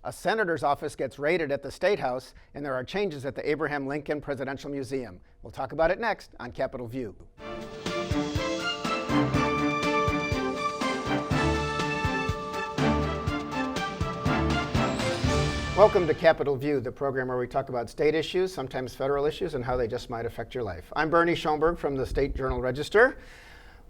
A senator's office gets raided at the State House, and there are changes at the Abraham Lincoln Presidential Museum. We'll talk about it next on Capitol View. Welcome to Capitol View, the program where we talk about state issues, sometimes federal issues, and how they just might affect your life. I'm Bernie Schoenburg from the State Journal-Register.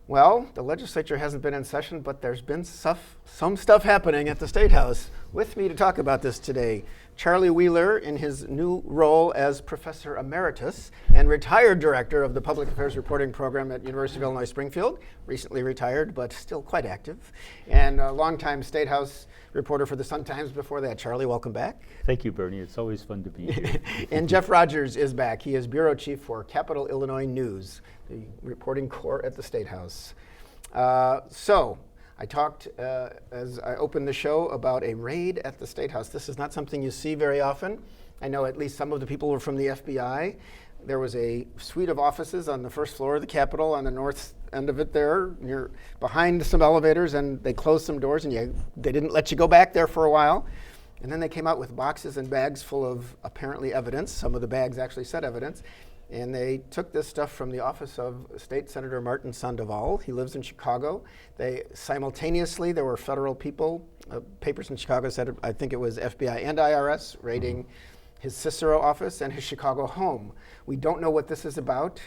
Well, the legislature hasn't been in session, but there's been some stuff happening at the State House. With me to talk about this today, Charlie Wheeler in his new role as Professor Emeritus and retired director of the Public Affairs Reporting Program at University of Illinois Springfield, recently retired, but still quite active, and a longtime State House reporter for the Sun-Times before that. Charlie, welcome back. Thank you, Bernie. It's always fun to be here. And Jeff Rogers is back. He is Bureau Chief for Capital Illinois News, the reporting corps at the State House. So I talked, as I opened the show, about a raid at the State House. This is not something you see very often. I know at least some of the people were from the FBI. There was a suite of offices on the first floor of the Capitol on the north end of it there, behind some elevators, and they closed some doors, and they didn't let you go back there for a while. And then they came out with boxes and bags full of apparently evidence. Some of the bags actually said evidence. And they took this stuff from the office of State Senator Martin Sandoval. He lives in Chicago. Simultaneously, there were federal people. Papers in Chicago said, I think it was FBI and IRS, raiding his Cicero office and his Chicago home. We don't know what this is about,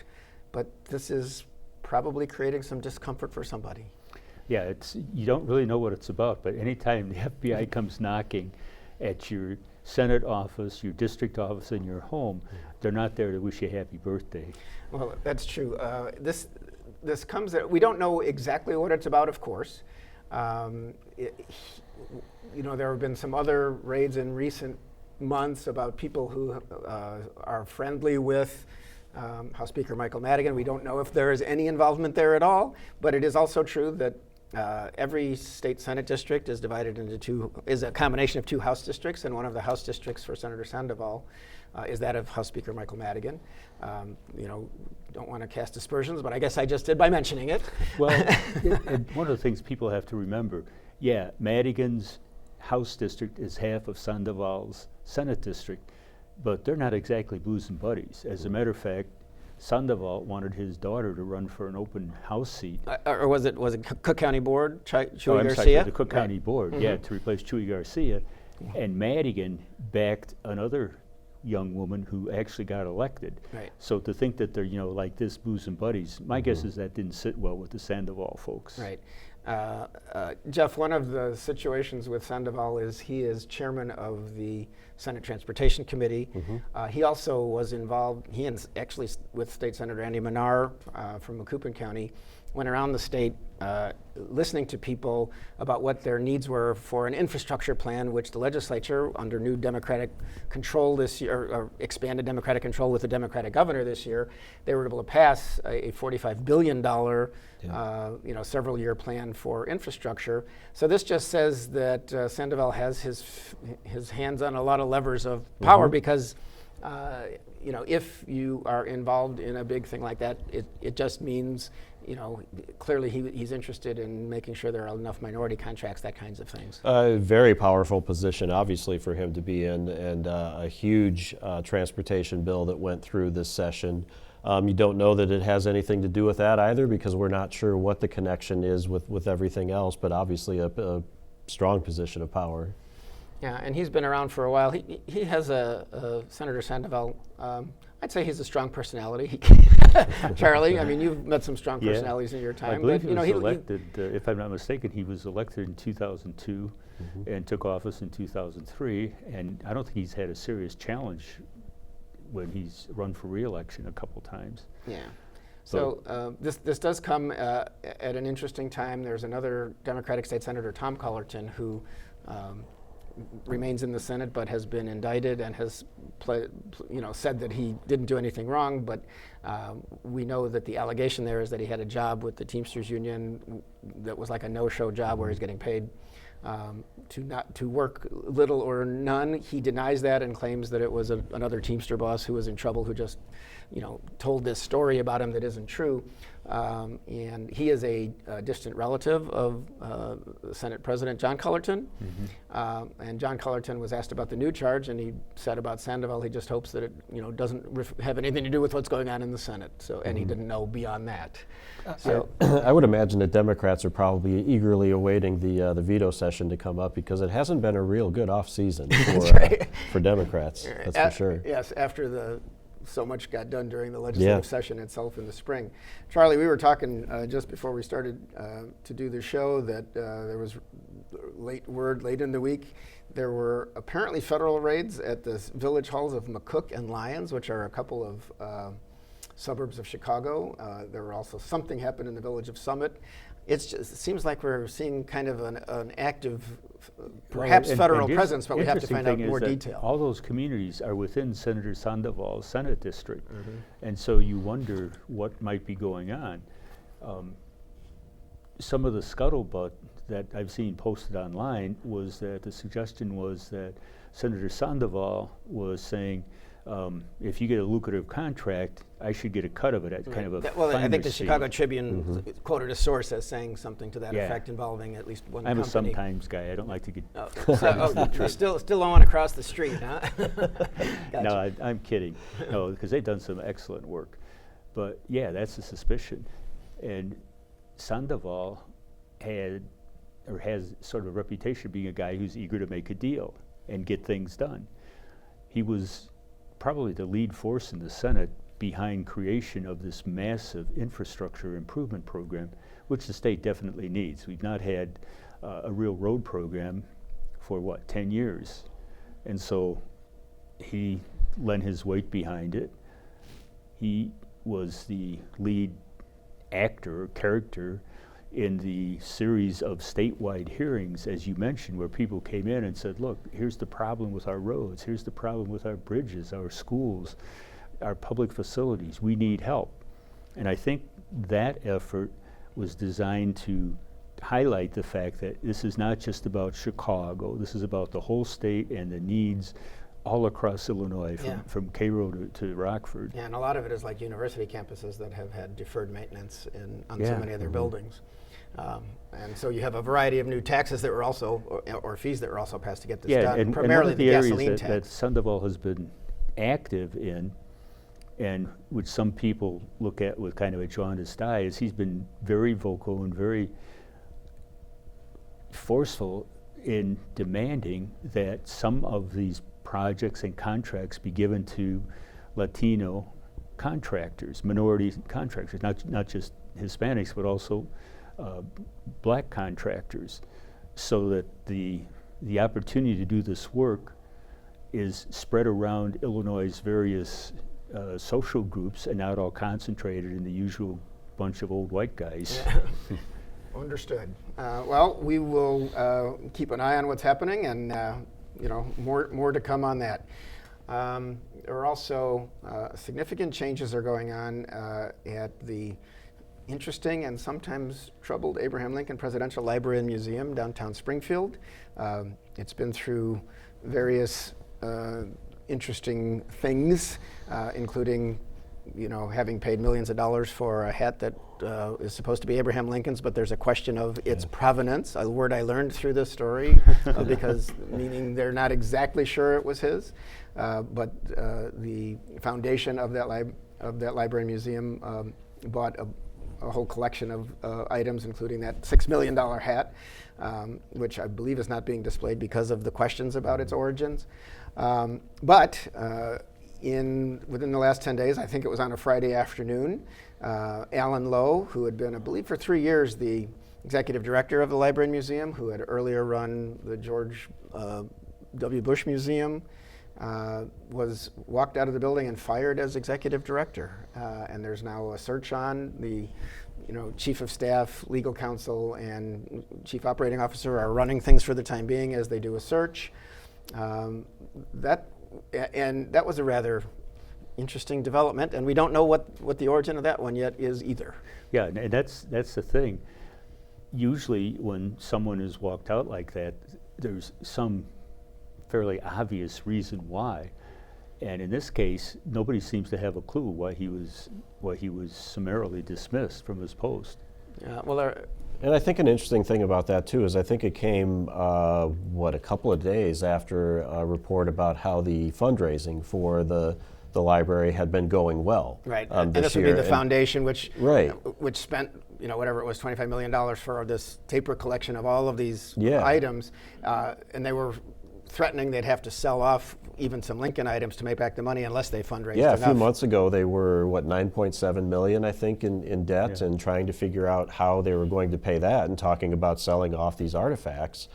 but this is probably creating some discomfort for somebody. Yeah, you don't really know what it's about, but anytime the FBI comes knocking at your Senate office, your district office, and your home, they're not there to wish you a happy birthday. Well, that's true. This comes. We don't know exactly what it's about, of course. There have been some other raids in recent months about people who are friendly with House Speaker Michael Madigan. We don't know if there is any involvement there at all, but it is also true that every state Senate district is divided into is a combination of two House districts, and one of the House districts for Senator Sandoval is that of House Speaker Michael Madigan. Don't want to cast aspersions, but I guess I just did by mentioning it. Well, one of the things people have to remember, Madigan's House district is half of Sandoval's Senate district, but they're not exactly bosom buddies. As a matter of fact, Sandoval wanted his daughter to run for an open House seat. Or was it Cook County Board, Chuy Garcia? Sorry, the Cook County Board, to replace Chuy Garcia. And Madigan backed another young woman who actually got elected. Right. So to think that they're, like this bosom buddies, my guess is that didn't sit well with the Sandoval folks. Right. Jeff, one of the situations with Sandoval is he is chairman of the Senate Transportation Committee. He also was involved, actually with State Senator Andy Manar from Macoupin County, went around the state listening to people about what their needs were for an infrastructure plan, which the legislature, under new Democratic control this year, or expanded Democratic control with the Democratic governor this year, they were able to pass a $45 billion several-year plan for infrastructure. So this just says that Sandoval has his hands on a lot of levers of power because if you are involved in a big thing like that, it just means, clearly he's interested in making sure there are enough minority contracts, that kinds of things. A very powerful position, obviously, for him to be in, and a huge transportation bill that went through this session. You don't know that it has anything to do with that either, because we're not sure what the connection is with everything else, but obviously a strong position of power. Yeah, and he's been around for a while. He has Senator Sandoval, I'd say he's a strong personality. Charlie, I mean, you've met some strong personalities in your time. I believe he was elected, if I'm not mistaken, he was elected in 2002 and took office in 2003, and I don't think he's had a serious challenge when he's run for re-election a couple times. Yeah. So this does come at an interesting time. There's another Democratic State Senator, Tom Collerton, who remains in the Senate but has been indicted and has said that he didn't do anything wrong, but we know that the allegation there is that he had a job with the Teamsters Union that was like a no-show job where he's getting paid to work little or none. He denies that and claims that it was another Teamster boss who was in trouble, who just told this story about him that isn't true. And he is a distant relative of Senate President John Cullerton. And John Cullerton was asked about the new charge, and he said about Sandoval, he just hopes that it doesn't have anything to do with what's going on in the Senate. So, and he didn't know beyond that. So I would imagine that Democrats are probably eagerly awaiting the veto session to come up, because it hasn't been a real good off season for Democrats. That's for sure. Yes, after so much got done during the legislative session itself in the spring. Charlie, we were talking just before we started to do the show that there was late in the week. There were apparently federal raids at the village halls of McCook and Lyons, which are a couple of suburbs of Chicago. There were also something happened in the village of Summit. It seems like we're seeing kind of an active, perhaps federal presence, but we have to find out more detail. All those communities are within Senator Sandoval's Senate district, and so you wonder what might be going on. Some of the scuttlebutt that I've seen posted online was that the suggestion was that Senator Sandoval was saying, if you get a lucrative contract, I should get a cut of it at kind of a well, I think the fee. Chicago Tribune quoted a source as saying something to that effect involving at least one company. I'm a sometimes guy. I don't like to get... you still don't want to cross the street, huh? Gotcha. No, I'm kidding. No, because they've done some excellent work. But yeah, that's a suspicion. And Sandoval has sort of a reputation of being a guy who's eager to make a deal and get things done. He was probably the lead force in the Senate behind creation of this massive infrastructure improvement program, which the state definitely needs. We've not had a real road program for 10 years. And so he lent his weight behind it. He was the lead actor or character in the series of statewide hearings, as you mentioned, where people came in and said, look, here's the problem with our roads, here's the problem with our bridges, our schools, our public facilities, we need help. And I think that effort was designed to highlight the fact that this is not just about Chicago, this is about the whole state and the needs all across Illinois, from Cairo to Rockford. Yeah, and a lot of it is like university campuses that have had deferred maintenance on so many of their buildings. And so you have a variety of new taxes that were also, or fees that were also passed to get this done, and primarily one of the gasoline areas tax. that Sandoval has been active in, and which some people look at with kind of a jaundiced eye, is he's been very vocal and very forceful in demanding that some of these projects and contracts be given to Latino contractors, minority contractors, not just Hispanics, but also black contractors, so that the opportunity to do this work is spread around Illinois' various social groups and not all concentrated in the usual bunch of old white guys. Yeah. Understood. Well, we will keep an eye on what's happening, and more to come on that. There are also significant changes are going on at the interesting and sometimes troubled Abraham Lincoln Presidential Library and Museum downtown Springfield. It's been through various interesting things, including having paid millions of dollars for a hat that is supposed to be Abraham Lincoln's, but there's a question of its provenance, a word I learned through this story, because meaning they're not exactly sure it was his, but the foundation of that library and museum bought a whole collection of items, including that $6 million hat, which I believe is not being displayed because of the questions about its origins. But within the last 10 days, I think it was on a Friday afternoon, Alan Lowe, who had been, I believe for 3 years, the executive director of the Library and Museum, who had earlier run the George W. Bush Museum, was walked out of the building and fired as executive director. And there's now a search on. The chief of staff, legal counsel, and chief operating officer are running things for the time being as they do a search. That was a rather interesting development, and we don't know what the origin of that one yet is either. Yeah, and that's the thing. Usually when someone is walked out like that, there's some fairly obvious reason why. And in this case, nobody seems to have a clue why he was summarily dismissed from his post. Well, And I think an interesting thing about that too is I think it came, a couple of days after a report about how the fundraising for the library had been going well. right. And this would year. be the foundation, which Right. which spent whatever it was, $25 million for this tape collection of all of these Yeah. items, and they were threatening they'd have to sell off even some Lincoln items to make back the money unless they fundraised Yeah, enough. a few months ago they were, 9.7 million, I think, in debt, Yeah. and trying to figure out how they were going to pay that and talking about selling off these artifacts.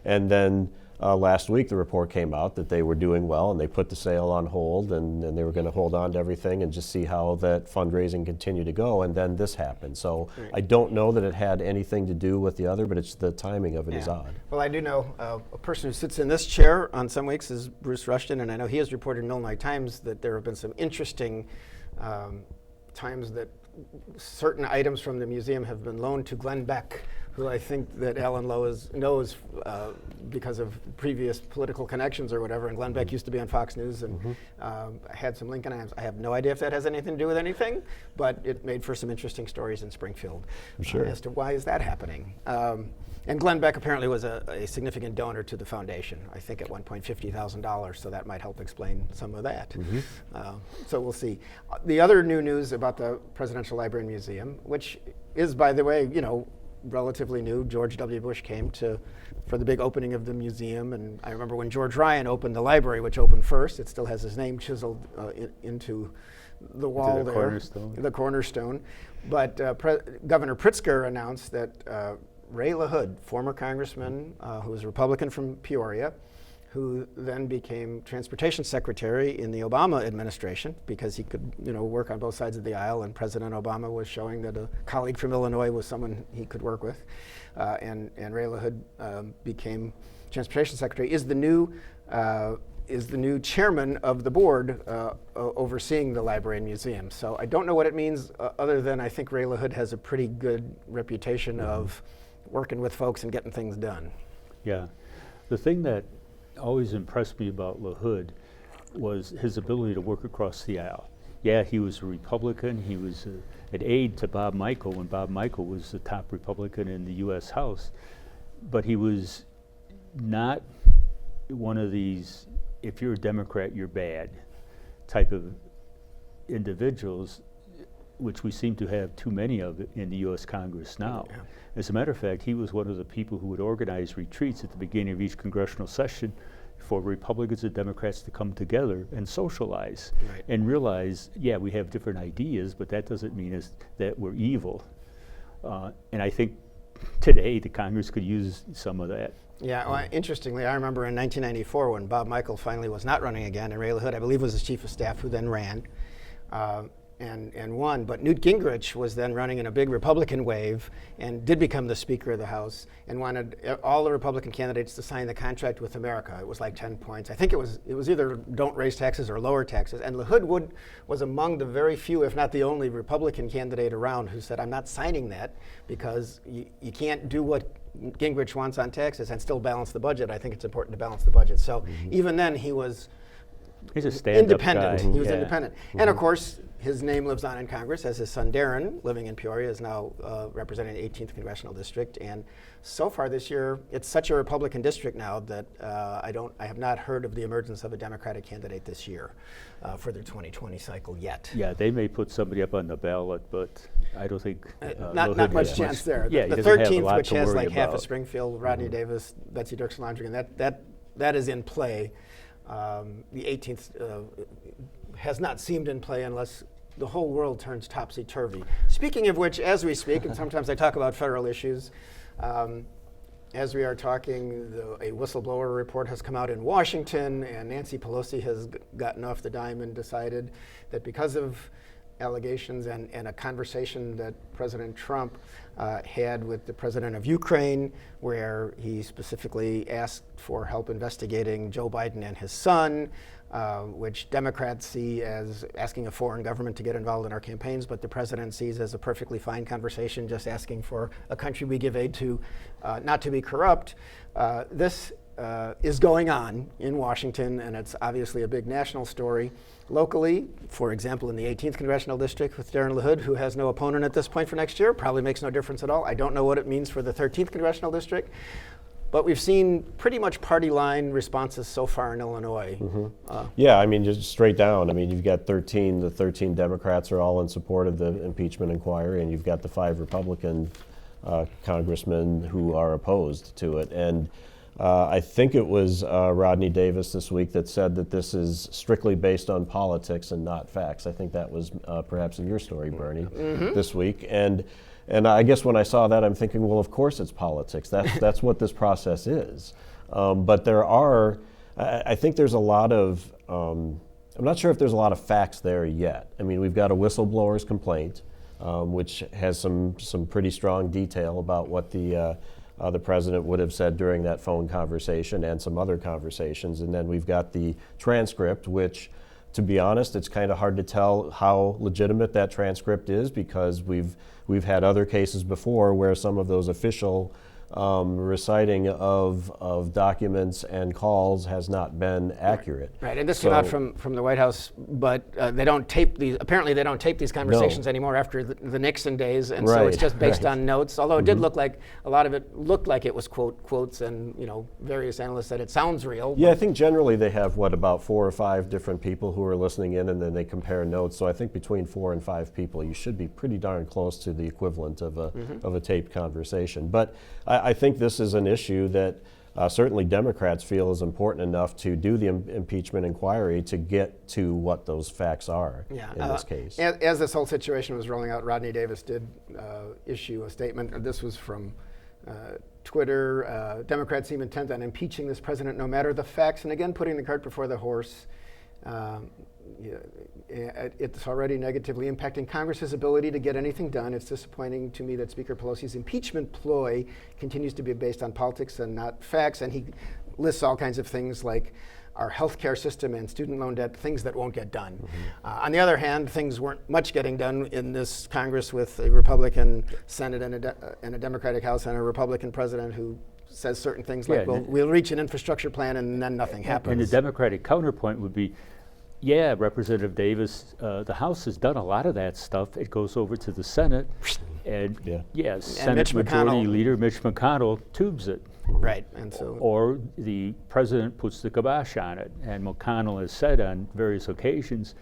And then last week the report came out that they were doing well and they put the sale on hold and they were going to hold on to everything and just see how that fundraising continued to go, and then this happened. So Right. I don't know that it had anything to do with the other, but it's the timing of it is Yeah. odd. Well, I do know a person who sits in this chair on some weeks is Bruce Rushton, and I know he has reported in the Illinois Times that there have been some interesting times that certain items from the museum have been loaned to Glenn Beck, who I think that Alan Lowe knows because of previous political connections or whatever. And Glenn Beck used to be on Fox News and had some Lincoln items. I have no idea if that has anything to do with anything, but it made for some interesting stories in Springfield Sure. as to why is that happening. And Glenn Beck apparently was a significant donor to the foundation. I think at one point $50,000, so that might help explain some of that. So we'll see. The other new news about the Presidential Library and Museum, which is, by the way, relatively new. George W. Bush came for the big opening of the museum, and I remember when George Ryan opened the library, which opened first. It still has his name chiseled into the wall the there, cornerstone. the cornerstone. But Governor Pritzker announced that Ray LaHood, former congressman who was a Republican from Peoria, who then became transportation secretary in the Obama administration because he could, work on both sides of the aisle, and President Obama was showing that a colleague from Illinois was someone he could work with, and Ray LaHood became transportation secretary. Is the new chairman of the board overseeing the library and museum. So I don't know what it means, other than I think Ray LaHood has a pretty good reputation of working with folks and getting things done. Yeah. The thing that always impressed me about LaHood was his ability to work across the aisle. Yeah, he was a Republican. He was an aide to Bob Michel when Bob Michel was the top Republican in the U.S. House. But he was not one of these, if you're a Democrat, you're bad type of individuals, which we seem to have too many of in the U.S. Congress now. Yeah. As a matter of fact, he was one of the people who would organize retreats at the beginning of each congressional session for Republicans and Democrats to come together and socialize Right. and realize, yeah, we have different ideas, but that doesn't mean that we're evil. And I think today the Congress could use some of that. Yeah, well, interestingly, I remember in 1994 when Bob Michel finally was not running again, and Ray LaHood, I believe, was his chief of staff, who then ran and won. But Newt Gingrich was then running in a big Republican wave and did become the Speaker of the House and wanted all the Republican candidates to sign the contract with America. It was like 10 points. I think it was either don't raise taxes or lower taxes. And LaHood was among the very few, if not the only, Republican candidate around who said, I'm not signing that because you can't do what Gingrich wants on taxes and still balance the budget. I think it's important to balance the budget. So even then he was He's a stand-up independent. guy. He was Yeah. independent. And of course, his name lives on in Congress, as his son Darren, living in Peoria, is now representing the 18th Congressional District. And so far this year, it's such a Republican district now that I have not heard of the emergence of a Democratic candidate this year for the 2020 cycle yet. Yeah, they may put somebody up on the ballot, but I don't think Not LaHood much has chance there. Yeah, The he doesn't have a 13th, lot which to has worry like half of about. Springfield, Rodney Davis, Betsy Dirks Landrigan, that is in play. The 18th has not seemed in play unless the whole world turns topsy-turvy. Speaking of which, as we speak, and sometimes I talk about federal issues, as we are talking, a whistleblower report has come out in Washington, and Nancy Pelosi has gotten off the dime and decided that because of allegations and a conversation that President Trump had with the president of Ukraine, where he specifically asked for help investigating Joe Biden and his son, which Democrats see as asking a foreign government to get involved in our campaigns, but the president sees as a perfectly fine conversation, just asking for a country we give aid to not to be corrupt. This is going on in Washington, and it's obviously a big national story. Locally, for example, in the 18th Congressional District with Darren LaHood, who has no opponent at this point for next year, probably makes no difference at all. I don't know what it means for the 13th Congressional District. But we've seen pretty much party line responses so far in Illinois. Yeah, I mean, just straight down. I mean, you've got the 13 Democrats are all in support of the impeachment inquiry, and you've got the 5 Republican congressmen who are opposed to it. And I think it was Rodney Davis this week that said that this is strictly based on politics and not facts. I think that was perhaps in your story, Bernie, this week. And I guess when I saw that, I'm thinking, well, of course it's politics. That's what this process is. But I think there's a lot of, I'm not sure if there's a lot of facts there yet. I mean, we've got a whistleblower's complaint, which has some pretty strong detail about what the president would have said during that phone conversation and some other conversations. And then we've got the transcript, which, to be honest, it's kind of hard to tell how legitimate that transcript is, because we've had other cases before where some of those official reciting of documents and calls has not been accurate. Right, and this came out from the White House, but they don't tape these. Apparently, they don't tape these conversations anymore after the Nixon days, and so it's just based on notes. Although it did look like a lot of it looked like it was quotes, and various analysts said it sounds real. Yeah, I think generally they have about 4 or 5 different people who are listening in, and then they compare notes. So I think between 4 and 5 people, you should be pretty darn close to the equivalent of a taped conversation. But I think this is an issue that certainly Democrats feel is important enough to do the impeachment inquiry to get to what those facts are in this case. As this whole situation was rolling out, Rodney Davis did issue a statement. This was from Twitter. Democrats seem intent on impeaching this president no matter the facts, and again, putting the cart before the horse. It's already negatively impacting Congress's ability to get anything done. It's disappointing to me that Speaker Pelosi's impeachment ploy continues to be based on politics and not facts. And he lists all kinds of things like our healthcare system and student loan debt, things that won't get done. On the other hand, things weren't much getting done in this Congress with a Republican Senate and a Democratic House and a Republican president who says certain things like, well, we'll reach an infrastructure plan, and then nothing happens. And the Democratic counterpoint would be, yeah, Representative Davis, the House has done a lot of that stuff. It goes over to the Senate, and Senate Majority Leader Mitch McConnell tubes it. Right, and so. Or the president puts the kibosh on it, and McConnell has said on various occasions,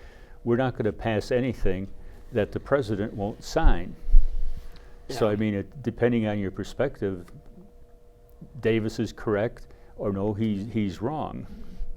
we're not going to pass anything that the president won't sign. Yeah. So I mean, depending on your perspective, Davis is correct, or no, he's wrong.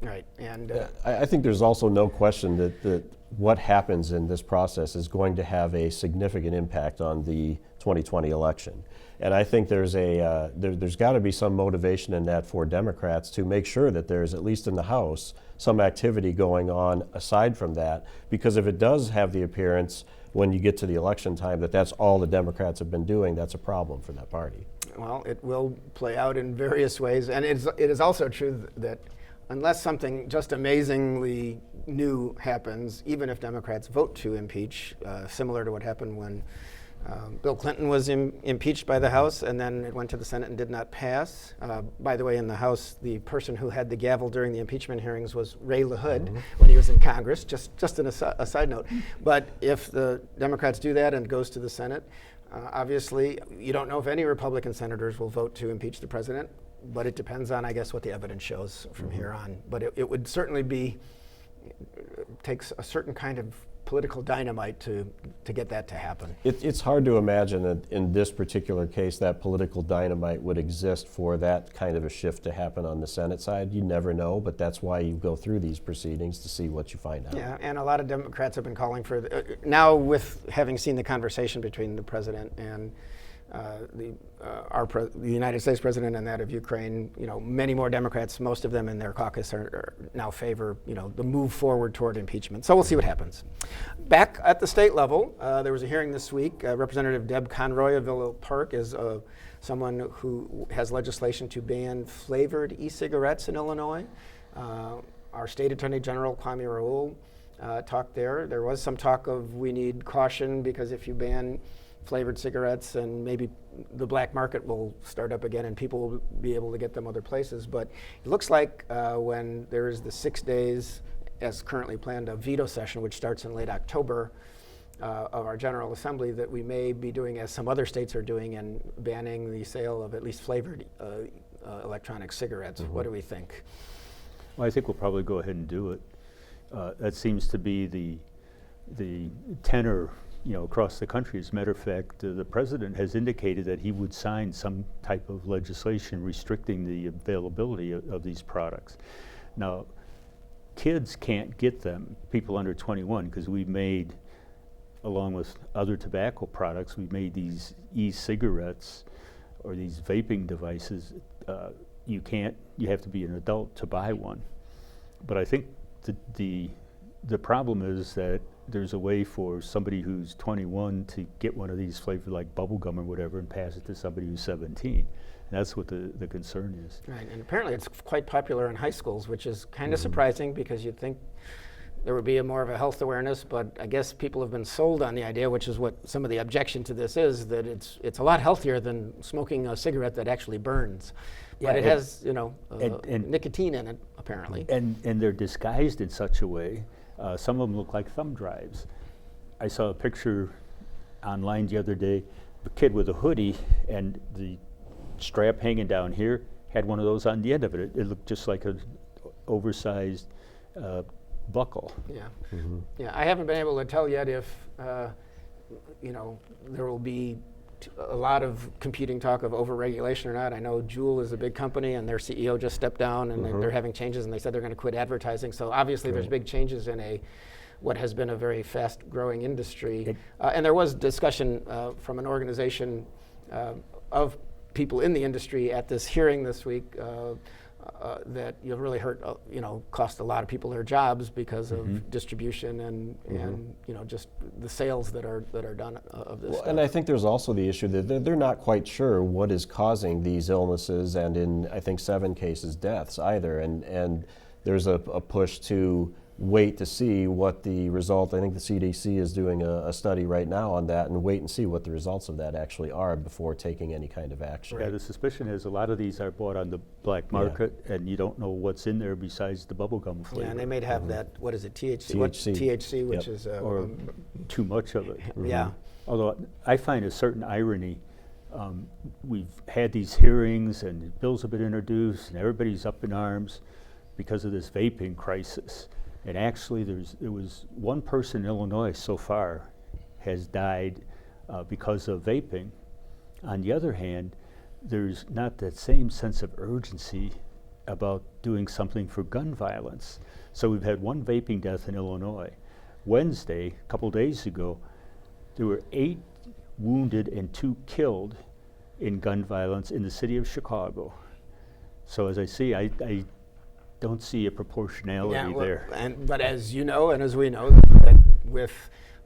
Right, and I think there's also no question that what happens in this process is going to have a significant impact on the 2020 election. And I think there's got to be some motivation in that for Democrats to make sure that there's, at least in the House, some activity going on aside from that, because if it does have the appearance when you get to the election time that that's all the Democrats have been doing, that's a problem for that party. Well, it will play out in various ways, and it is also true that unless something just amazingly new happens, even if Democrats vote to impeach, similar to what happened when Bill Clinton was impeached by the House, and then it went to the Senate and did not pass. By the way, in the House, the person who had the gavel during the impeachment hearings was Ray LaHood when he was in Congress, just a side note. But if the Democrats do that and it goes to the Senate, obviously, you don't know if any Republican senators will vote to impeach the president, but it depends on, I guess, what the evidence shows from here on. But it would certainly takes a certain kind of political dynamite to get that to happen. It's hard to imagine that in this particular case that political dynamite would exist for that kind of a shift to happen on the Senate side. You never know, but that's why you go through these proceedings to see what you find out. Yeah, and a lot of Democrats have been calling for, now with having seen the conversation between the president and the United States president and that of Ukraine, many more Democrats, most of them in their caucus are now favor, the move forward toward impeachment. So we'll see what happens. Back at the state level, there was a hearing this week. Representative Deb Conroy of Villa Park is someone who has legislation to ban flavored e-cigarettes in Illinois. Our state attorney general, Kwame Raoul, talked there. There was some talk of we need caution because if you ban flavored cigarettes, and maybe the black market will start up again and people will be able to get them other places. But it looks like when there is the 6 days, as currently planned, a veto session, which starts in late October, of our General Assembly, that we may be doing, as some other states are doing, and banning the sale of at least flavored electronic cigarettes. What do we think? Well, I think we'll probably go ahead and do it. That seems to be the tenor, across the country. As a matter of fact, the president has indicated that he would sign some type of legislation restricting the availability of these products. Now, kids can't get them, people under 21, because we made, along with other tobacco products, we made these e-cigarettes or these vaping devices. You have to be an adult to buy one. But I think the problem is that there's a way for somebody who's 21 to get one of these flavored, like bubble gum or whatever, and pass it to somebody who's 17. And that's what the concern is. Right, and apparently it's quite popular in high schools, which is kind of surprising, because you'd think there would be more of a health awareness, but I guess people have been sold on the idea, which is what some of the objection to this is, that it's a lot healthier than smoking a cigarette that actually burns. But it has, nicotine in it, apparently. And they're disguised in such a way. Some of them look like thumb drives. I saw a picture online the other day, a kid with a hoodie, and the strap hanging down here had one of those on the end of it. It looked just like an oversized buckle. Yeah, yeah. I haven't been able to tell yet if there will be a lot of competing talk of overregulation or not. I know Juul is a big company, and their CEO just stepped down, and they're having changes, and they said they're going to quit advertising. So obviously, there's big changes in what has been a very fast-growing industry. And there was discussion from an organization of people in the industry at this hearing this week. That you'll really cost a lot of people their jobs because of distribution and just the sales that are done of this stuff. And I think there's also the issue that they're not quite sure what is causing these illnesses, and in I think 7 cases deaths either. And there's a push to wait to see what the result. I think the CDC is doing a study right now on that, and wait and see what the results of that actually are before taking any kind of action. Yeah, the suspicion is a lot of these are bought on the black market, and you don't know what's in there besides the bubblegum flavor. Yeah, and they may have that, what is it, THC? THC, which is... or too much of it. Yeah. Although I find a certain irony. We've had these hearings, and bills have been introduced, and everybody's up in arms because of this vaping crisis. And actually, there was one person in Illinois so far has died because of vaping. On the other hand, there's not that same sense of urgency about doing something for gun violence. So we've had one vaping death in Illinois. Wednesday, a couple days ago, there were 8 wounded and 2 killed in gun violence in the city of Chicago. So as I see, I don't see a proportionality there. But as you know, and as we know, that with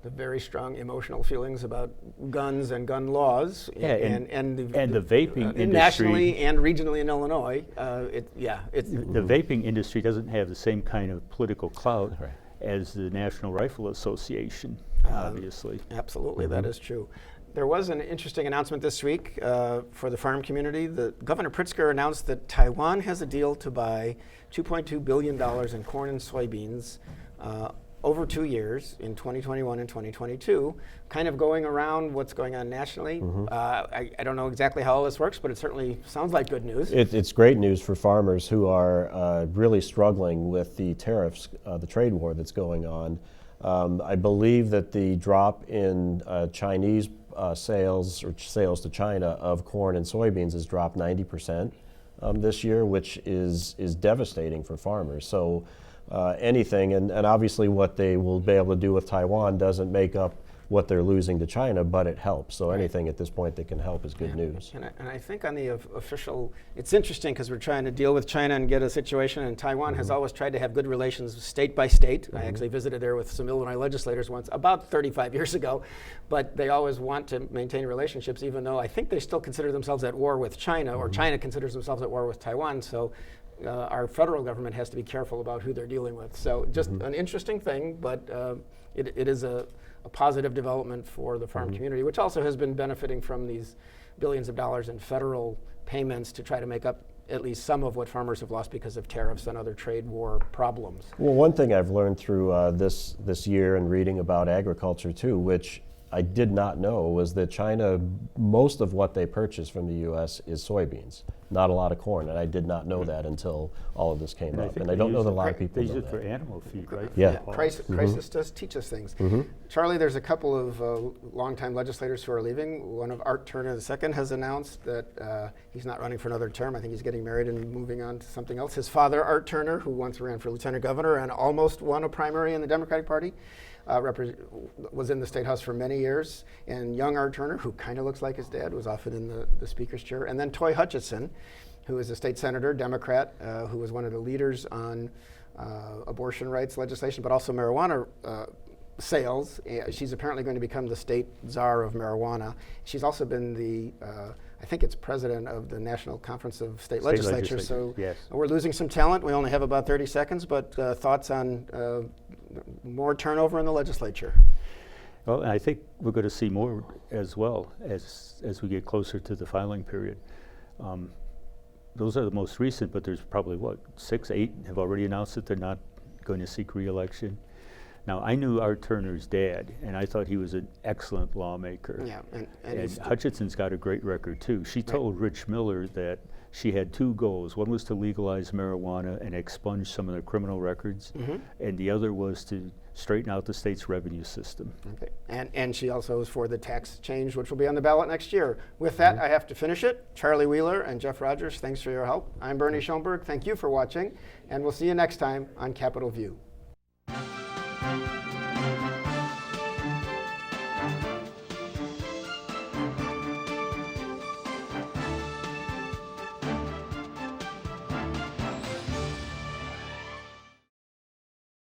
the very strong emotional feelings about guns and gun laws, and the vaping industry, nationally and regionally in Illinois, the vaping industry doesn't have the same kind of political clout as the National Rifle Association, obviously. Absolutely, that is true. There was an interesting announcement this week for the farm community. Governor Pritzker announced that Taiwan has a deal to buy $2.2 billion in corn and soybeans over 2 years, in 2021 and 2022, kind of going around what's going on nationally. I don't know exactly how all this works, but it certainly sounds like good news. It's great news for farmers who are really struggling with the tariffs, the trade war that's going on. I believe that the drop in Chinese sales to China of corn and soybeans has dropped 90% this year, which is devastating for farmers. So anything, and obviously what they will be able to do with Taiwan doesn't make up what they're losing to China, but it helps. So anything at this point that can help is good news. And I think on the official, it's interesting because we're trying to deal with China and get a situation, and Taiwan has always tried to have good relations state by state. I actually visited there with some Illinois legislators once, about 35 years ago, but they always want to maintain relationships, even though I think they still consider themselves at war with China, or China considers themselves at war with Taiwan. So our federal government has to be careful about who they're dealing with. So just an interesting thing, but it is a positive development for the farm community, which also has been benefiting from these billions of dollars in federal payments to try to make up at least some of what farmers have lost because of tariffs and other trade war problems. Well, one thing I've learned through this year and reading about agriculture too, which I did not know, was that China, most of what they purchase from the U.S. is soybeans, not a lot of corn, and I did not know that until all of this came up. And I don't know that a lot of people They know use it for that. animal feed, right? Yeah. Crisis does teach us things. Charlie, there's a couple of longtime legislators who are leaving. One of Art Turner II has announced that he's not running for another term. I think he's getting married and moving on to something else. His father, Art Turner, who once ran for lieutenant governor and almost won a primary in the Democratic Party, was in the State House for many years. And young Art Turner, who kind of looks like his dad, was often in the speaker's chair. And then Toy Hutchinson, who is a state senator, Democrat, who was one of the leaders on abortion rights legislation, but also marijuana sales. She's apparently going to become the state czar of marijuana. She's also been the, I think it's president of the National Conference of State Legislatures. So yes. We're losing some talent. We only have about 30 seconds, but thoughts on more turnover in the legislature? Well, I think we're going to see more as well as we get closer to the filing period. Those are the most recent, but there's probably, 6, 8 have already announced that they're not going to seek re-election. Now, I knew Art Turner's dad, and I thought he was an excellent lawmaker. Yeah, and Hutchinson's got a great record, too. She told Rich Miller that she had 2 goals. One was to legalize marijuana and expunge some of the criminal records, and the other was to straighten out the state's revenue system. Okay. And she also is for the tax change, which will be on the ballot next year. With that, I have to finish it. Charlie Wheeler and Jeff Rogers, thanks for your help. I'm Bernie Schoenburg. Thank you for watching, and we'll see you next time on Capitol View.